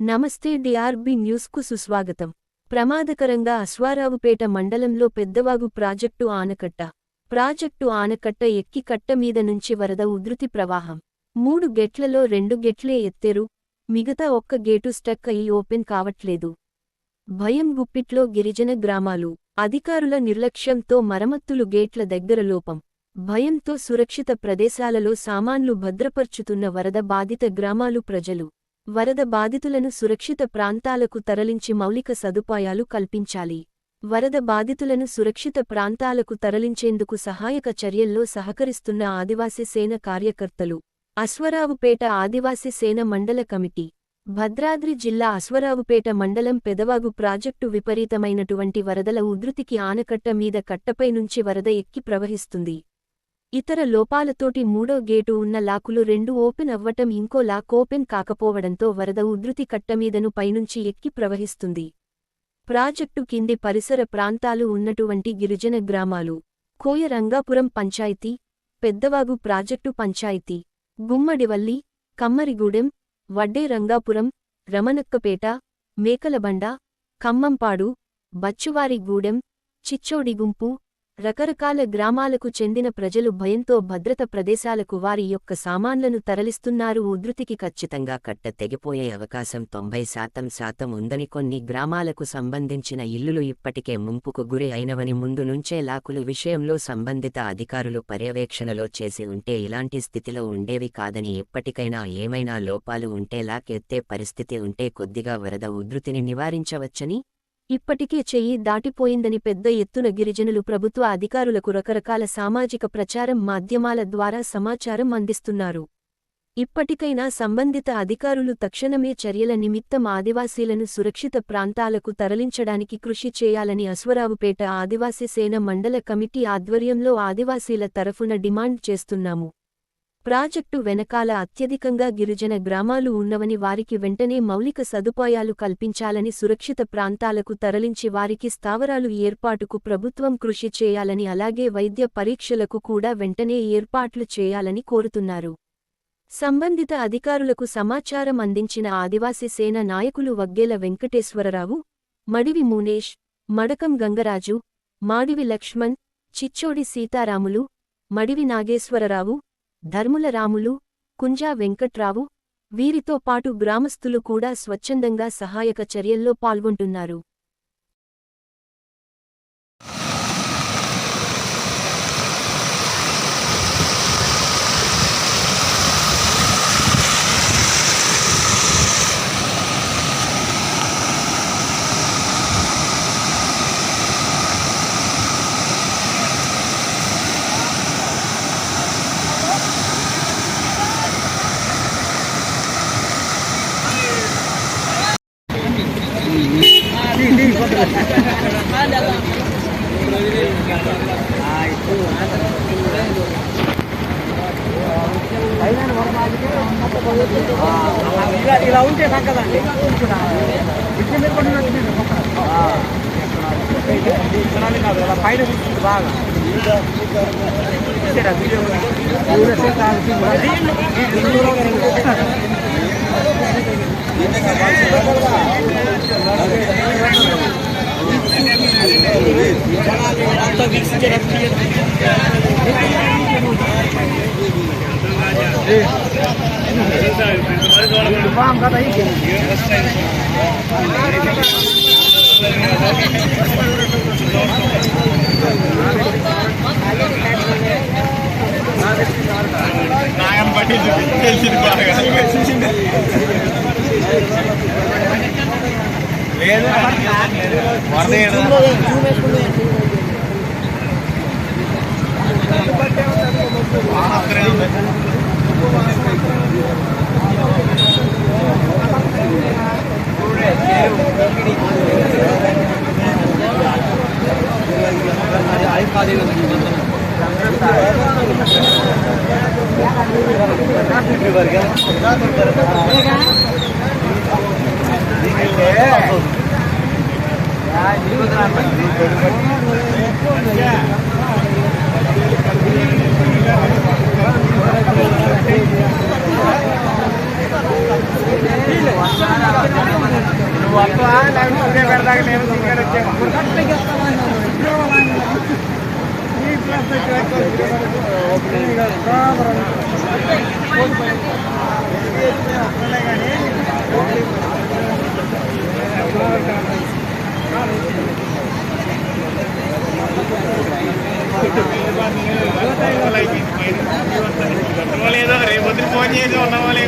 నమస్తే డిఆర్బి న్యూస్కు సుస్వాగతం. ప్రమాదకరంగా అశ్వారావుపేట మండలంలో పెద్దవాగు ప్రాజెక్టు ఆనకట్ట ఎక్కి కట్ట మీద నుంచి వరద ఉధృతి ప్రవాహం. 3 గేట్లలో 2 గేట్లే ఎత్తేరు, మిగతా ఒక్క గేటు స్టక్ అయి ఓపెన్ కావట్లేదు. భయం గుప్పిట్లో గిరిజన గ్రామాలు. అధికారుల నిర్లక్ష్యంతో మరమ్మతులు, గేట్ల దగ్గర లోపం. భయంతో సురక్షిత ప్రదేశాలలో సామాన్లు భద్రపర్చుతున్న వరద బాధిత గ్రామాలు ప్రజలు. వరద బాధితులను సురక్షిత ప్రాంతాలకు తరలించి మౌలిక సదుపాయాలు కల్పించాలి. వరద బాధితులను సురక్షిత ప్రాంతాలకు తరలించేందుకు సహాయక చర్యల్లో సహకరిస్తున్న ఆదివాసీ సేన కార్యకర్తలు. అశ్వరావుపేట ఆదివాసీ సేన మండల కమిటీ. భద్రాద్రి జిల్లా అశ్వరావుపేట మండలం పెదవాగు ప్రాజెక్టు విపరీతమైనటువంటి వరదల ఉధృతికి ఆనకట్ట మీద కట్టపై నుంచి వరద ఎక్కి ప్రవహిస్తుంది. ఇతర లోపాలతోటి 3వ గేటు ఉన్న లాకులు 2 ఓపెన్ అవ్వటం, ఇంకో లాక్ ఓపెన్ కాకపోవడంతో వరద ఉధృతి కట్టమీదను పైనుంచి ఎక్కి ప్రవహిస్తుంది. ప్రాజెక్టు కింది పరిసర ప్రాంతాలు ఉన్నటువంటి గిరిజన గ్రామాలు: కోయ రంగాపురం పంచాయతీ, పెద్దవాగు ప్రాజెక్టు పంచాయతీ, గుమ్మడివల్లి, కమ్మరిగూడెం, వడ్డే రంగాపురం, రమణక్కపేట, మేకలబండ, ఖమ్మంపాడు, బచ్చువారిగూడెం, చిచ్చోడిగుంపు, రకరకాల గ్రామాలకు చెందిన ప్రజలు భయంతో భద్రత ప్రదేశాలకు వారి యొక్క సామాన్లను తరలిస్తున్నారు. ఉధృతికి ఖచ్చితంగా కట్ట తెగిపోయే అవకాశం 90% ఉందని, కొన్ని గ్రామాలకు సంబంధించిన ఇల్లులు ఇప్పటికే ముంపుకు గురి అయినవని, ముందు నుంచే లాకులు విషయంలో సంబంధిత అధికారులు పర్యవేక్షణలో చేసి ఉంటే ఇలాంటి స్థితిలో ఉండేవి కాదని, ఎప్పటికైనా ఏమైనా లోపాలు ఉంటే లాక్ ఎత్తే పరిస్థితి ఉంటే కొద్దిగా వరద ఉధృతిని నివారించవచ్చని, ఇప్పటికే చెయ్యి దాటిపోయిందని పెద్ద ఎత్తున గిరిజనులు ప్రభుత్వ అధికారులకు రకరకాల సామాజిక ప్రచారం మాధ్యమాల ద్వారా సమాచారం అందిస్తున్నారు. ఇప్పటికైనా సంబంధిత అధికారులు తక్షణమే చర్యల నిమిత్తం ఆదివాసీలను సురక్షిత ప్రాంతాలకు తరలించడానికి కృషి చేయాలని అశ్వరావుపేట ఆదివాసీ సేన మండల కమిటీ ఆధ్వర్యంలో ఆదివాసీల తరఫున డిమాండ్ చేస్తున్నాము. ప్రాజెక్టు వెనకాల అత్యధికంగా గిరిజన గ్రామాలు ఉన్నవని, వారికి వెంటనే మౌలిక సదుపాయాలు కల్పించాలని, సురక్షిత ప్రాంతాలకు తరలించి వారికి స్థావరాలు ఏర్పాటుకు ప్రభుత్వం కృషి చేయాలని, అలాగే వైద్య పరీక్షలకు కూడా వెంటనే ఏర్పాట్లు చేయాలని కోరుతున్నారు. సంబంధిత అధికారులకు సమాచారం అందించిన ఆదివాసీ సేన నాయకులు వగ్గేల వెంకటేశ్వరరావు, మడివి మూనేష్, మడకం గంగరాజు, మాడివి లక్ష్మణ్, చిచ్చోడి సీతారాములు, మడివి నాగేశ్వరరావు, ధర్ముల రాములు, కుంజా వెంకట్రావు, వీరితో పాటు గ్రామస్తులు కూడా స్వచ్ఛందంగా సహాయక చర్యల్లో పాల్గొంటున్నారు. ఇలా ఉంటే కదండి కాదు, అలా పైన బాగా నాగం పట్టి తెలిసింది బాగా Ini వస్తావా లేకపోతే పెడదాకా నేను ఇక్కడ వచ్చాను రేపు ఫోన్ చేసి ఉన్నవాళ్ళు